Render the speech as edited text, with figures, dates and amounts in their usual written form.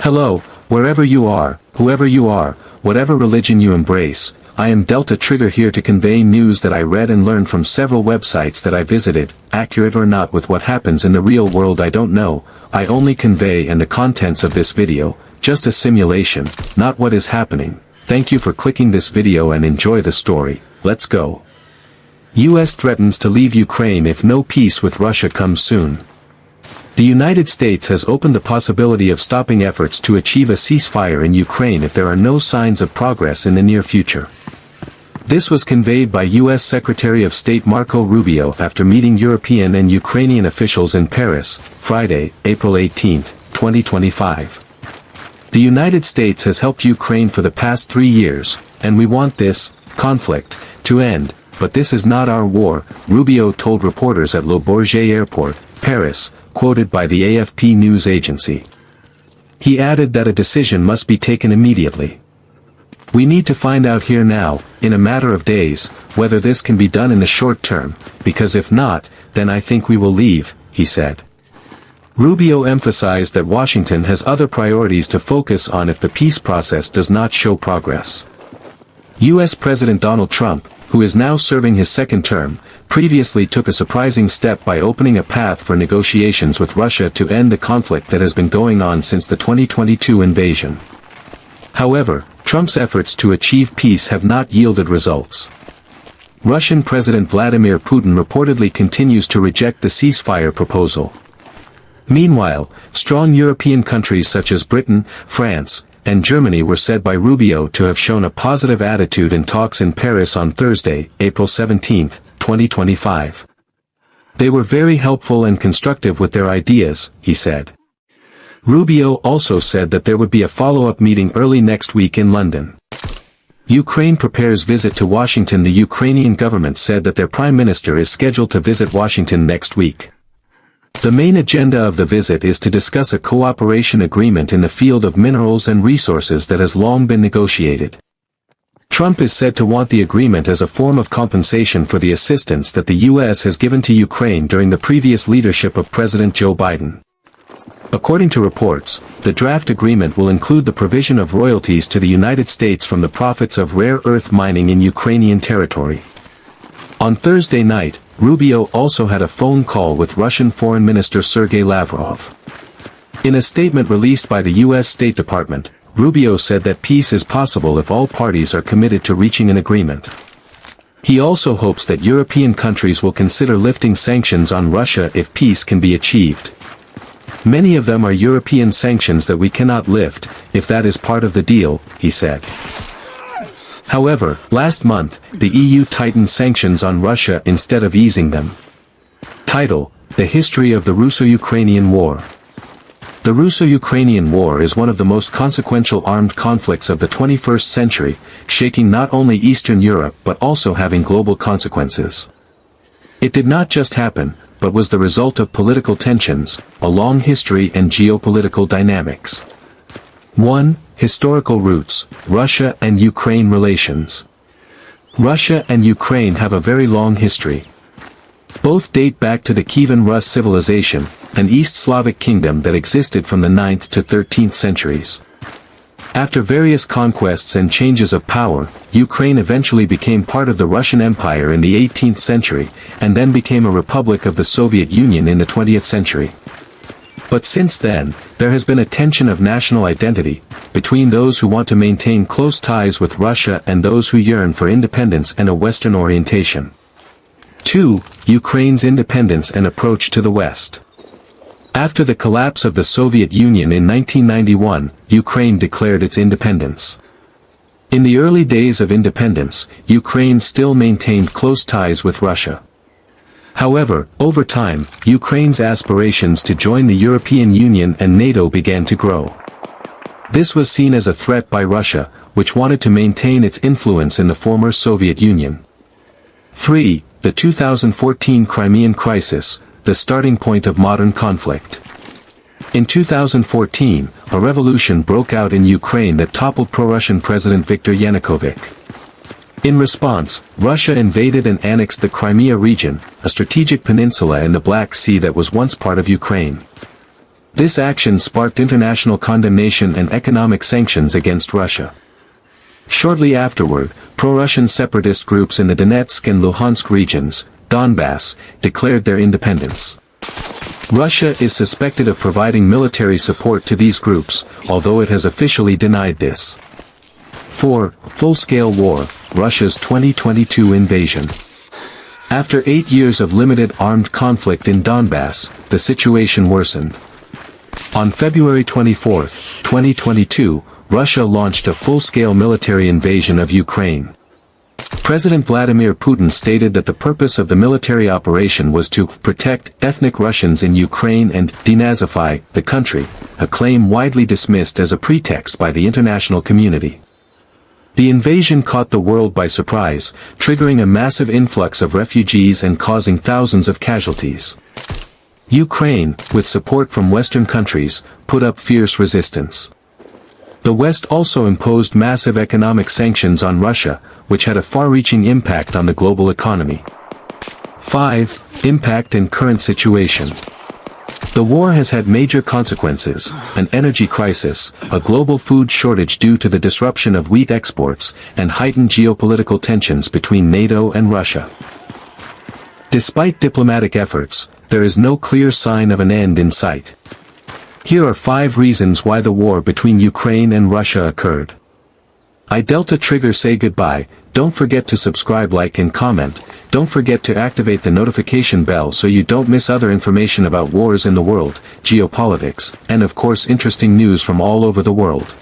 Hello, wherever you are, whoever you are, whatever religion you embrace, I am Delta Trigger here to convey news that I read and learned from several websites that I visited, accurate or not with what happens in the real world I don't know, I only convey and the contents of this video, just a simulation, not what is happening. Thank you for clicking this video and enjoy the story, let's go. US threatens to leave Ukraine if no peace with Russia comes soon. The United States has opened the possibility of stopping efforts to achieve a ceasefire in Ukraine if there are no signs of progress in the near future. This was conveyed by U.S. Secretary of State Marco Rubio after meeting European and Ukrainian officials in Paris, Friday, April 18, 2025. The United States has helped Ukraine for the past 3 years, and we want this conflict to end, but this is not our war, Rubio told reporters at Le Bourget Airport, Paris, quoted by the AFP news agency. He added that a decision must be taken immediately. We need to find out here now, in a matter of days, whether this can be done in the short term, because if not, then I think we will leave, he said. Rubio emphasized that Washington has other priorities to focus on if the peace process does not show progress. U.S. President Donald Trump, who is now serving his second term, previously took a surprising step by opening a path for negotiations with Russia to end the conflict that has been going on since the 2022 invasion. However, Trump's efforts to achieve peace have not yielded results. Russian President Vladimir Putin reportedly continues to reject the ceasefire proposal. Meanwhile, strong European countries such as Britain, France, and Germany were said by Rubio to have shown a positive attitude in talks in Paris on Thursday, April 17, 2025. They were very helpful and constructive with their ideas, he said. Rubio also said that there would be a follow-up meeting early next week in London. Ukraine prepares visit to Washington. The Ukrainian government said that their prime minister is scheduled to visit Washington next week. The main agenda of the visit is to discuss a cooperation agreement in the field of minerals and resources that has long been negotiated. Trump is said to want the agreement as a form of compensation for the assistance that the U.S. has given to Ukraine during the previous leadership of President Joe Biden. According to reports, the draft agreement will include the provision of royalties to the United States from the profits of rare earth mining in Ukrainian territory. On Thursday night, Rubio also had a phone call with Russian Foreign Minister Sergei Lavrov. In a statement released by the U.S. State Department, Rubio said that peace is possible if all parties are committed to reaching an agreement. He also hopes that European countries will consider lifting sanctions on Russia if peace can be achieved. Many of them are European sanctions that we cannot lift, if that is part of the deal, he said. However, last month, the EU tightened sanctions on Russia instead of easing them. Title: The History of the Russo-Ukrainian War. The Russo-Ukrainian War is one of the most consequential armed conflicts of the 21st century, shaking not only Eastern Europe but also having global consequences. It did not just happen, but was the result of political tensions, a long history and geopolitical dynamics. 1. Historical roots, Russia and Ukraine relations. Russia and Ukraine have a very long history. Both date back to the Kievan Rus civilization, an East Slavic kingdom that existed from the 9th to 13th centuries. After various conquests and changes of power, Ukraine eventually became part of the Russian Empire in the 18th century, and then became a republic of the Soviet Union in the 20th century. But since then, there has been a tension of national identity, between those who want to maintain close ties with Russia and those who yearn for independence and a Western orientation. 2. Ukraine's independence and approach to the West. After the collapse of the Soviet Union in 1991, Ukraine declared its independence. In the early days of independence, Ukraine still maintained close ties with Russia. However, over time, Ukraine's aspirations to join the European Union and NATO began to grow. This was seen as a threat by Russia, which wanted to maintain its influence in the former Soviet Union. 3. The 2014 Crimean Crisis, the starting point of modern conflict. In 2014, a revolution broke out in Ukraine that toppled pro-Russian President Viktor Yanukovych. In response, Russia invaded and annexed the Crimea region, a strategic peninsula in the Black Sea that was once part of Ukraine. This action sparked international condemnation and economic sanctions against Russia. Shortly afterward, pro-Russian separatist groups in the Donetsk and Luhansk regions, Donbass, declared their independence. Russia is suspected of providing military support to these groups, although it has officially denied this. 4. Full-scale war, Russia's 2022 invasion. After 8 years of limited armed conflict in Donbass, the situation worsened. On February 24, 2022, Russia launched a full-scale military invasion of Ukraine. President Vladimir Putin stated that the purpose of the military operation was to protect ethnic Russians in Ukraine and denazify the country, a claim widely dismissed as a pretext by the international community. The invasion caught the world by surprise, triggering a massive influx of refugees and causing thousands of casualties. Ukraine, with support from Western countries, put up fierce resistance. The West also imposed massive economic sanctions on Russia, which had a far-reaching impact on the global economy. 5. Impact and current situation. The war has had major consequences: an energy crisis, a global food shortage due to the disruption of wheat exports, and heightened geopolitical tensions between NATO and Russia. Despite diplomatic efforts, there is no clear sign of an end in sight. Here are 5 reasons why the war between Ukraine and Russia occurred. I Delta Trigger say goodbye. Don't forget to subscribe, like and comment. Don't forget to activate the notification bell so you don't miss other information about wars in the world, geopolitics, and of course interesting news from all over the world.